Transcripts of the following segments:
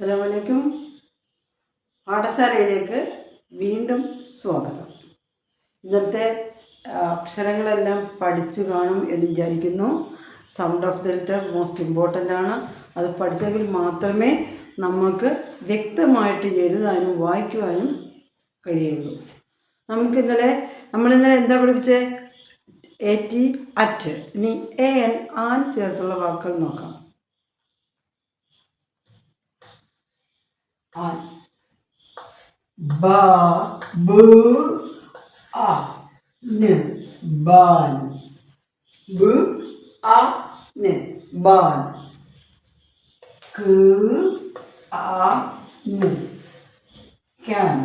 അസ്സലാമു അലൈക്കും. പാഠശാലയിലേക്ക് വീണ്ടും സ്വാഗതം. ഇന്നത്തെ അക്ഷരങ്ങളെല്ലാം പഠിച്ചു കാണും എന്ന് വിചാരിക്കുന്നു. Sound of the letter most important ആണ്. അത് പഠിച്ചെങ്കിൽ മാത്രമേ നമുക്ക് വ്യക്തമായിട്ട് എഴുതാനും വായിക്കുവാനും കഴിയുള്ളൂ. നമ്മളിന്നലെ എന്താ പഠിപ്പിച്ചേ? AT at. ഇനി AN ആൻ ചേർത്തുള്ള വാക്കുകൾ നോക്കാം. ആൻ, ബാ, ബു, ആ, ന്, ബാൻ, ബു, ആ, ന്, ബാൻ, ക്, ആ, ന്, ക്യാൻ,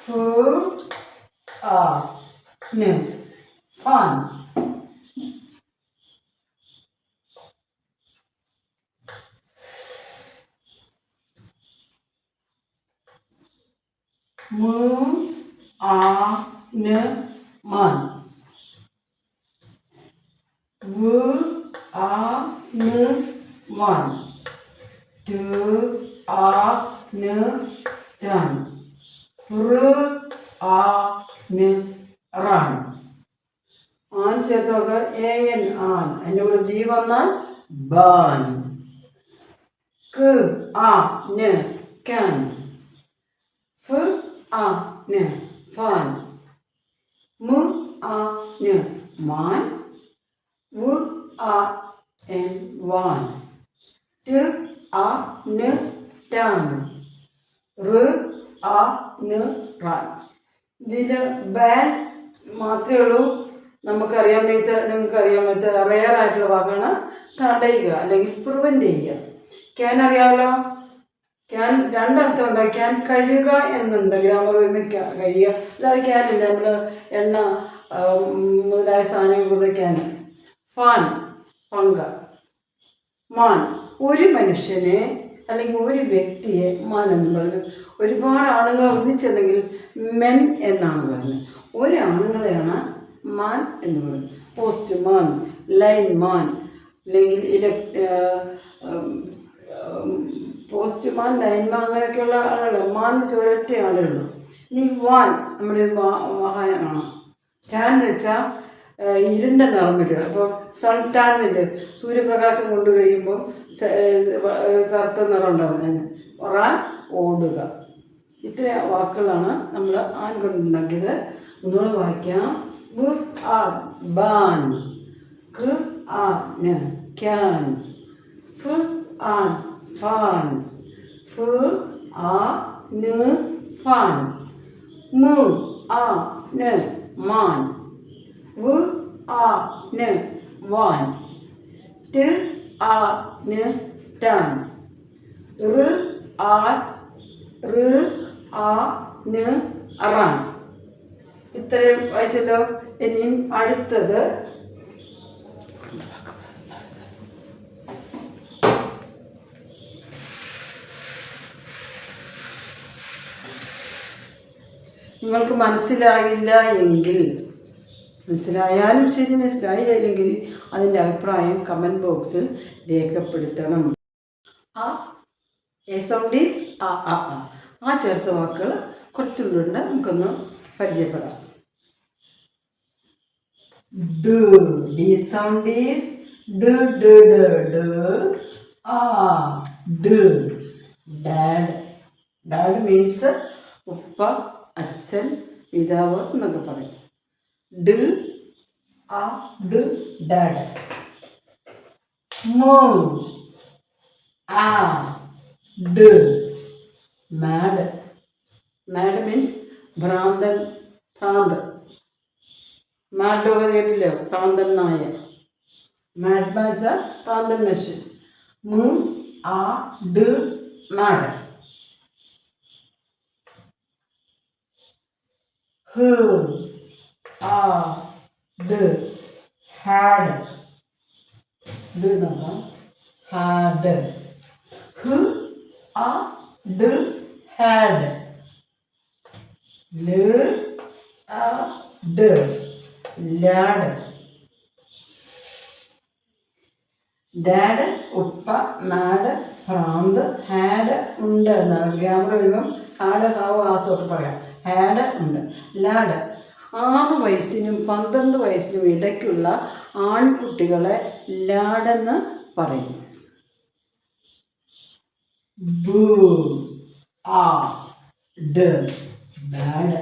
ഫു, ആ, ന്, ഫാൻ, മു, ആ, ന്, മാൻ, വു, ആ, ന്, വാൻ, ടു, ആ, ന്, ടാൻ, റ്, ആ, ന്, റാൻ. ആൻ ചേർത്തൊക്കെ AN ആൻ. അതിൻ്റെ കൂടെ ബി വന്നാൽ ബാൻ. ക്, ആ, ന്, ക്യാൻ, ഫ്, ആ, ന്, ഫാൻ, മു, ആ, ന്, മാൻ, വു, ആ, ൻ, വാൻ, ട്, ആ, ന്, ടാൻ, റ്, ആ, ന്, റാൻ. ഇതിൽ ബാൻ മാത്രമേ ഉള്ളൂ നമുക്കറിയാൻ പറ്റാത്ത റെയർ ആയിട്ടുള്ള വാക്കാണ് തടയുക അല്ലെങ്കിൽ പ്രിവെൻറ്റ് ചെയ്യുക. ക്യാൻ അറിയാമല്ലോ. ക്യാൻ രണ്ടർത്ഥം ഉണ്ട്. ക്യാൻ കഴുകുക എന്നുണ്ട്. ഗ്രാമർ കഴിയുക. അല്ലാതെ ക്യാനില്ല. നമ്മൾ എണ്ണ മുതലായ സാധനങ്ങൾ കൊടുത്ത ക്യാൻ. ഫാൻ പങ്ക. മാൻ ഒരു മനുഷ്യനെ അല്ലെങ്കിൽ ഒരു വ്യക്തിയെ മാൻ എന്ന് പറഞ്ഞു. ഒരുപാട് ആണുങ്ങൾ ഒന്നിച്ചെങ്കിൽ മെൻ എന്നാണ് പറയുന്നത്. ഒരു ആണുങ്ങളെയാണ് മാൻ എന്ന് പറയുന്നത്. പോസ്റ്റ് മാൻ, ലൈൻ മാൻ, അല്ലെങ്കിൽ പോസ്റ്റ്മാൻ, ലൈൻമാൻ, അങ്ങനെയൊക്കെയുള്ള ആളുകൾ. മാൻ ഒരൊറ്റ ആളുകളുള്ളൂ. ഇനി വാൻ നമ്മുടെ ഒരു വാഹനമാണ്. ടാൻ എന്ന് വെച്ചാൽ ഇരുണ്ട നിറം വരിക. അപ്പോൾ സൺ ടാൻ എന്നില്ല, സൂര്യപ്രകാശം കൊണ്ട് കഴിയുമ്പോൾ കറുത്ത നിറം ഉണ്ടാകുന്നതിന്. റാൻ ഓടുക. ഇത്ര വാക്കുകളാണ് നമ്മൾ ആൻ കൊണ്ടുണ്ടാക്കിയത്. ഒന്നുകൂടെ വായിക്കാം. ബു, ആ, ബാൻ, ക്, ആ, ന്, ക്യാൻ, ഫ്, ആ, ഫാൻ, ഫ്, ആ, ന്, ഫാൻ, മു, ആ, ന്, മാൻ, വു, ആ, ന്, വാൻ, ട്, ആ, ന്, ടാൻ, റ്, ആ, ന്, റാൻ. ഇത്രയും വായിച്ചല്ലോ. ഇനിയും അടുത്തത് നിങ്ങൾക്ക് മനസ്സിലായില്ല എങ്കിൽ, മനസ്സിലായാലും ശരി, മനസ്സിലായില്ലെങ്കിൽ അതിൻ്റെ അഭിപ്രായം കമൻറ്റ് ബോക്സിൽ രേഖപ്പെടുത്തണം. ആ സൗണ്ട് ഈസ് ആ ആ ആ. ആ ചേർത്ത വാക്കുകൾ കുറച്ചുകൂടെ നമുക്കൊന്ന് പരിചയപ്പെടാം. Do, D sound is do do do do. ആ, ഡു. ഡാഡ്, ഡാഡ് മീൻസ് ഉപ്പ, അച്ഛൻ, പിതാവ് എന്നൊക്കെ പറയും. ഡു, ആ, ഡു, ഡാഡ്. മൂ, ആ, ഡു. മാഡ്, മാഡ് മീൻസ് ഭ്രാന്തൻ, ഭ്രാന്ത്. മാഡ് ഡോഗ് കേട്ടില്ലോ, ഭ്രാന്തൻ നായ. മാഡ് മാൻസ് ഭ്രാന്തൻ മനുഷ്യൻ. മൂ, ആ, ഡു, മാഡ്. ഹ്, ആ, ദ്, ഹാഡ്. ദ് നോക്കാം. ഹാഡ്. ഹ്, ആ, ദ്, ഹാഡ്. ല്, ആ, ഡ്, ലാഡ്. ഡാഡ് ഉപ്പ മാഡ് ഭ്രാന്ത് ഹാഡ് ഉണ്ട് എന്നാണ് ഗ്രാമർ വരുമ്പം ഹാഡ് ഹാവ് ആസൊക്കെ പറയാം. ഹാഡ് ഉണ്ട്. ലാഡ് 6 വയസ്സിനും 12 വയസ്സിനും ഇടയ്ക്കുള്ള ആൺകുട്ടികളെ ലാഡെന്ന് പറയും. ബൂ ആ ഡ് ബാഡ്.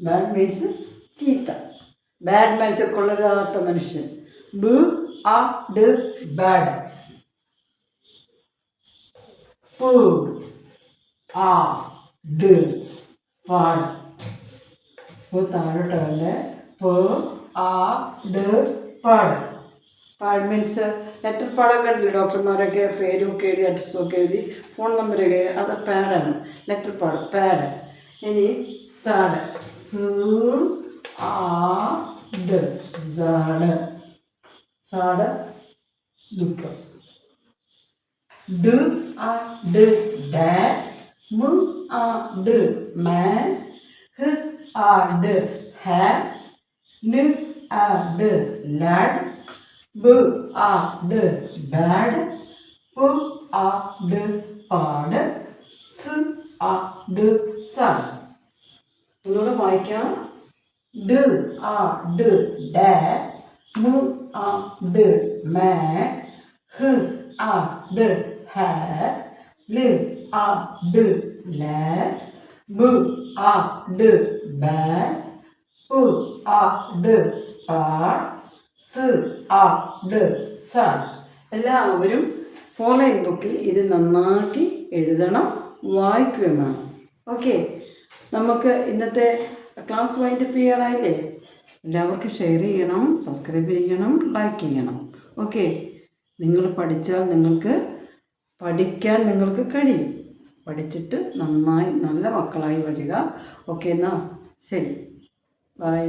ബാഡ് മീൻസ് ചീത്ത. ബാഡ് മീൻസ് കൊള്ളരുതാത്ത മനുഷ്യൻ. ബ് ആ ഡ് ബാഡ്. പ് ആ ഡ് പാട്. ഇപ്പോൾ താഴോട്ടല്ലേ പ് ആ ഡ് പാട്. പാഡ് മീൻസ് ലെറ്റർ പാടൊക്കെ ഉണ്ടല്ലോ ഡോക്ടർമാരൊക്കെ പേരൊക്കെ എഴുതി അഡ്രസ്സൊക്കെ എഴുതി ഫോൺ നമ്പരൊക്കെ അത് പാഡാണ്. Letter pad pad. ഇനി സാഡ് സ് ആ ഡ് സാഡ്. സാഡ് ദുഃഖം. ഡ് ആ ഡ് ഡാഡ്. മ് ആ ഡ് മാൻ. ഹ് ആ ഡ് ഹാഡ്. ല് ആ ഡ് ലാഡ്. ബ് ആ ഡ് ബാഡ്. പ് ആ ഡ് പാട്. സ് ആ ഡ് സാഡ്. ഒന്നുകൂടെ വായിക്കാം. ഡ് ആ ഡ് ഡാഡ്. മ് ആ ഡ് മാൻ. ഹ് ആ ഡ് ഹാഡ്. ല് ആ ഡ് ലാഡ്. ബ് ആ ഡ് ബാഡ്. പ് ആ ഡ് പാട്. സ് ആ ഡ് സാഡ്. എല്ലാവരും 4 ലൈൻ ബുക്കിൽ ഇത് നന്നാക്കി എഴുതണം, വായിക്കുകയും വേണം. ഓക്കെ, നമുക്ക് ഇന്നത്തെ ക്ലാസ് വൈൻഡപ്പ് ചെയ്യാറായില്ലേ? എല്ലാവർക്കും ഷെയർ ചെയ്യണം, സബ്സ്ക്രൈബ് ചെയ്യണം, ലൈക്ക് ചെയ്യണം. ഓക്കെ, നിങ്ങൾ പഠിച്ചാൽ പഠിക്കാൻ നിങ്ങൾക്ക് കഴിയും. പഠിച്ചിട്ട് നന്നായി നല്ല മക്കളായി വരിക. ഓക്കെ, എന്നാൽ ശരി, ബൈ.